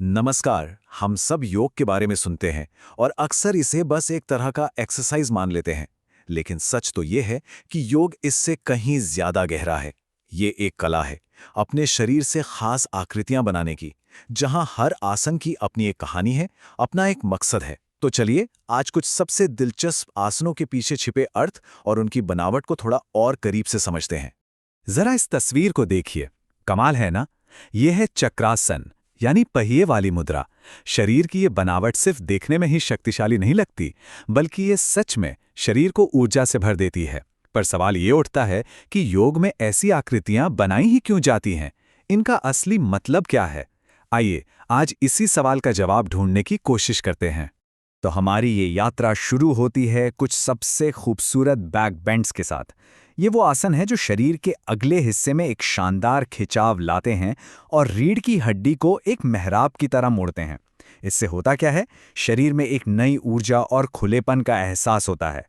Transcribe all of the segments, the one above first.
नमस्कार। हम सब योग के बारे में सुनते हैं और अक्सर इसे बस एक तरह का एक्सरसाइज मान लेते हैं। लेकिन सच तो ये है कि योग इससे कहीं ज्यादा गहरा है। ये एक कला है अपने शरीर से खास आकृतियां बनाने की, जहां हर आसन की अपनी एक कहानी है, अपना एक मकसद है। तो चलिए आज कुछ सबसे दिलचस्प आसनों के पीछे छिपे अर्थ और उनकी बनावट को थोड़ा और करीब से समझते हैं। जरा इस तस्वीर को देखिए, कमाल है ना। यह है चक्रासन, यानी पहिए वाली मुद्रा। शरीर की ये बनावट सिर्फ देखने में ही शक्तिशाली नहीं लगती, बल्कि ये सच में शरीर को ऊर्जा से भर देती है। पर सवाल ये उठता है कि योग में ऐसी आकृतियां बनाई ही क्यों जाती हैं? इनका असली मतलब क्या है? आइए आज इसी सवाल का जवाब ढूंढने की कोशिश करते हैं। तो हमारी ये यात्रा शुरू होती है कुछ सबसे खूबसूरत बैक बेंड्स के साथ। ये वो आसन है जो शरीर के अगले हिस्से में एक शानदार खिंचाव लाते हैं और रीढ़ की हड्डी को एक मेहराब की तरह मोड़ते हैं। इससे होता क्या है? शरीर में एक नई ऊर्जा और खुलेपन का एहसास होता है।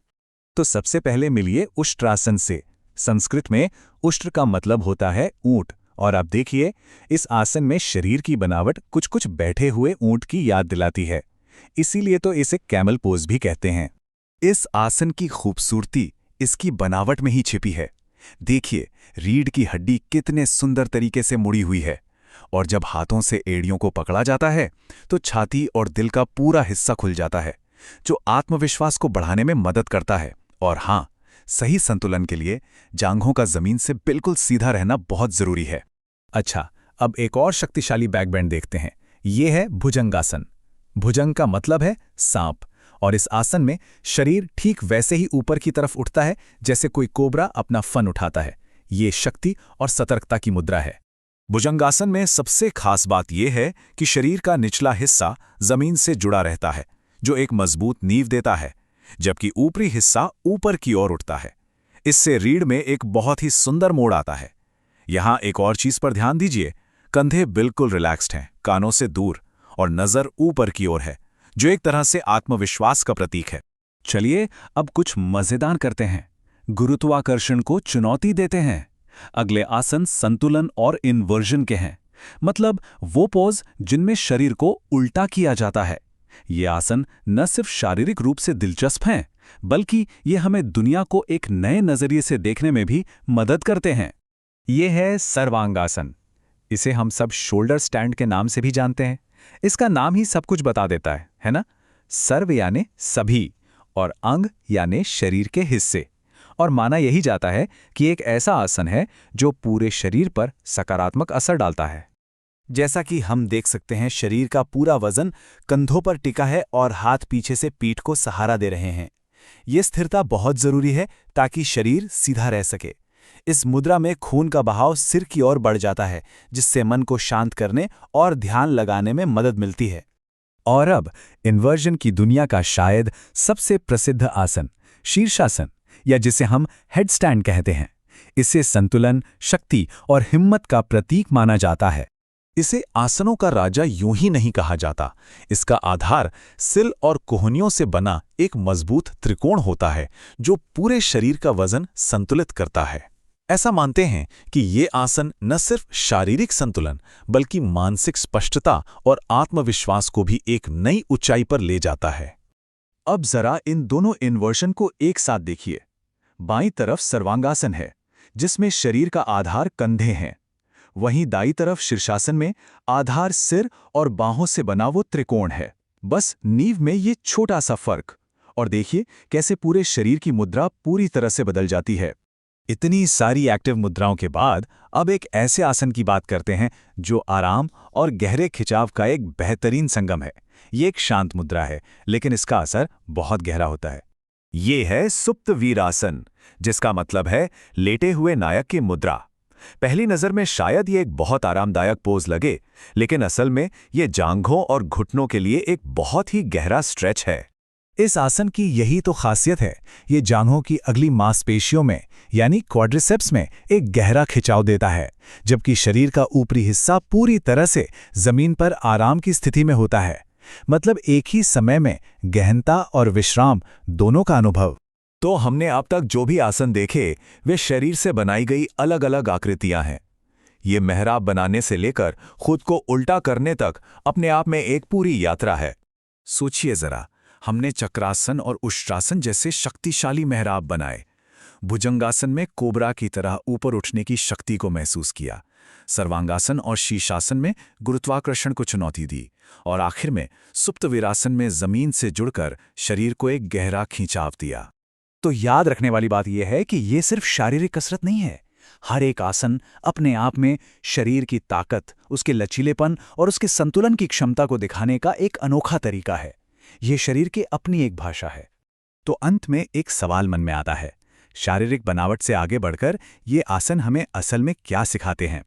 तो सबसे पहले मिलिए उष्ट्रासन से। संस्कृत में उष्ट्र का मतलब होता है ऊंट, और अब देखिए इस आसन में शरीर की बनावट कुछ कुछ बैठे हुए ऊंट की याद दिलाती है। इसीलिए तो इसे कैमल पोज भी कहते हैं। इस आसन की खूबसूरती इसकी बनावट में ही छिपी है। देखिए रीढ़ की हड्डी कितने सुंदर तरीके से मुड़ी हुई है, और जब हाथों से एड़ियों को पकड़ा जाता है तो छाती और दिल का पूरा हिस्सा खुल जाता है, जो आत्मविश्वास को बढ़ाने में मदद करता है। और हाँ, सही संतुलन के लिए जांघों का जमीन से बिल्कुल सीधा रहना बहुत जरूरी है। अच्छा, अब एक और शक्तिशाली बैकबेंड देखते हैं। यह है भुजंगासन। भुजंग का मतलब है सांप, और इस आसन में शरीर ठीक वैसे ही ऊपर की तरफ उठता है जैसे कोई कोबरा अपना फन उठाता है। ये शक्ति और सतर्कता की मुद्रा है। भुजंगासन में सबसे खास बात यह है कि शरीर का निचला हिस्सा जमीन से जुड़ा रहता है, जो एक मजबूत नींव देता है, जबकि ऊपरी हिस्सा ऊपर की ओर उठता है। इससे रीढ़ में एक बहुत ही सुंदर मोड़ आता है। यहां एक और चीज पर ध्यान दीजिए, कंधे बिल्कुल रिलैक्स्ड हैं, कानों से दूर, और नजर ऊपर की ओर है, जो एक तरह से आत्मविश्वास का प्रतीक है। चलिए अब कुछ मजेदार करते हैं। गुरुत्वाकर्षण को चुनौती देते हैं। अगले आसन संतुलन और इन्वर्जन के हैं, मतलब वो पोज जिनमें शरीर को उल्टा किया जाता है। ये आसन न सिर्फ शारीरिक रूप से दिलचस्प हैं, बल्कि ये हमें दुनिया को एक नए नजरिए से देखने में भी मदद करते हैं। ये है सर्वांगासन। इसे हम सब शोल्डर स्टैंड के नाम से भी जानते हैं। इसका नाम ही सब कुछ बता देता है ना? सर्व यानी सभी, और अंग यानी शरीर के हिस्से। और माना यही जाता है कि एक ऐसा आसन है जो पूरे शरीर पर सकारात्मक असर डालता है। जैसा कि हम देख सकते हैं, शरीर का पूरा वजन कंधों पर टिका है और हाथ पीछे से पीठ को सहारा दे रहे हैं। ये स्थिरता बहुत जरूरी है ताकि शरीर सीधा रह सके। इस मुद्रा में खून का बहाव सिर की ओर बढ़ जाता है, जिससे मन को शांत करने और ध्यान लगाने में मदद मिलती है। और अब इन्वर्जन की दुनिया का शायद सबसे प्रसिद्ध आसन, शीर्षासन, या जिसे हम हेडस्टैंड कहते हैं। इसे संतुलन, शक्ति और हिम्मत का प्रतीक माना जाता है। इसे आसनों का राजा यूं ही नहीं कहा जाता। इसका आधार सिल और कोहनियों से बना एक मजबूत त्रिकोण होता है, जो पूरे शरीर का वजन संतुलित करता है। ऐसा मानते हैं कि ये आसन न सिर्फ शारीरिक संतुलन, बल्कि मानसिक स्पष्टता और आत्मविश्वास को भी एक नई ऊंचाई पर ले जाता है। अब जरा इन दोनों इन्वर्जन को एक साथ देखिए। बाईं तरफ सर्वांगासन है, जिसमें शरीर का आधार कंधे हैं। वहीं दाईं तरफ शीर्षासन में आधार सिर और बाहों से बना वो त्रिकोण है। बस नींव में ये छोटा सा फर्क, और देखिए कैसे पूरे शरीर की मुद्रा पूरी तरह से बदल जाती है। इतनी सारी एक्टिव मुद्राओं के बाद अब एक ऐसे आसन की बात करते हैं जो आराम और गहरे खिंचाव का एक बेहतरीन संगम है। ये एक शांत मुद्रा है, लेकिन इसका असर बहुत गहरा होता है। ये है सुप्त वीरासन, जिसका मतलब है लेटे हुए नायक की मुद्रा। पहली नजर में शायद ये एक बहुत आरामदायक पोज लगे, लेकिन असल में ये जांघों और घुटनों के लिए एक बहुत ही गहरा स्ट्रेच है। इस आसन की यही तो खासियत है। ये जांघों की अगली मांसपेशियों में यानी क्वाड्रिसेप्स में एक गहरा खिंचाव देता है, जबकि शरीर का ऊपरी हिस्सा पूरी तरह से जमीन पर आराम की स्थिति में होता है। मतलब एक ही समय में गहनता और विश्राम दोनों का अनुभव। तो हमने अब तक जो भी आसन देखे, वे शरीर से बनाई गई अलग अलग आकृतियां हैं। ये मेहराब बनाने से लेकर खुद को उल्टा करने तक अपने आप में एक पूरी यात्रा है। सोचिए जरा, हमने चक्रासन और उष्ट्रासन जैसे शक्तिशाली मेहराब बनाए, भुजंगासन में कोबरा की तरह ऊपर उठने की शक्ति को महसूस किया, सर्वांगासन और शीर्षासन में गुरुत्वाकर्षण को चुनौती दी, और आखिर में सुप्त वीरासन में जमीन से जुड़कर शरीर को एक गहरा खिंचाव दिया। तो याद रखने वाली बात यह है कि ये सिर्फ शारीरिक कसरत नहीं है। हर एक आसन अपने आप में शरीर की ताकत, उसके लचीलेपन और उसके संतुलन की क्षमता को दिखाने का एक अनोखा तरीका है। ये शरीर की अपनी एक भाषा है। तो अंत में एक सवाल मन में आता है, शारीरिक बनावट से आगे बढ़कर ये आसन हमें असल में क्या सिखाते हैं?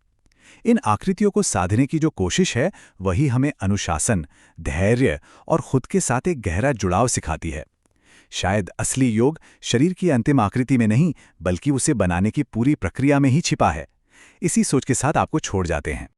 इन आकृतियों को साधने की जो कोशिश है, वही हमें अनुशासन, धैर्य और खुद के साथ एक गहरा जुड़ाव सिखाती है। शायद असली योग शरीर की अंतिम आकृति में नहीं, बल्कि उसे बनाने की पूरी प्रक्रिया में ही छिपा है। इसी सोच के साथ आपको छोड़ जाते हैं।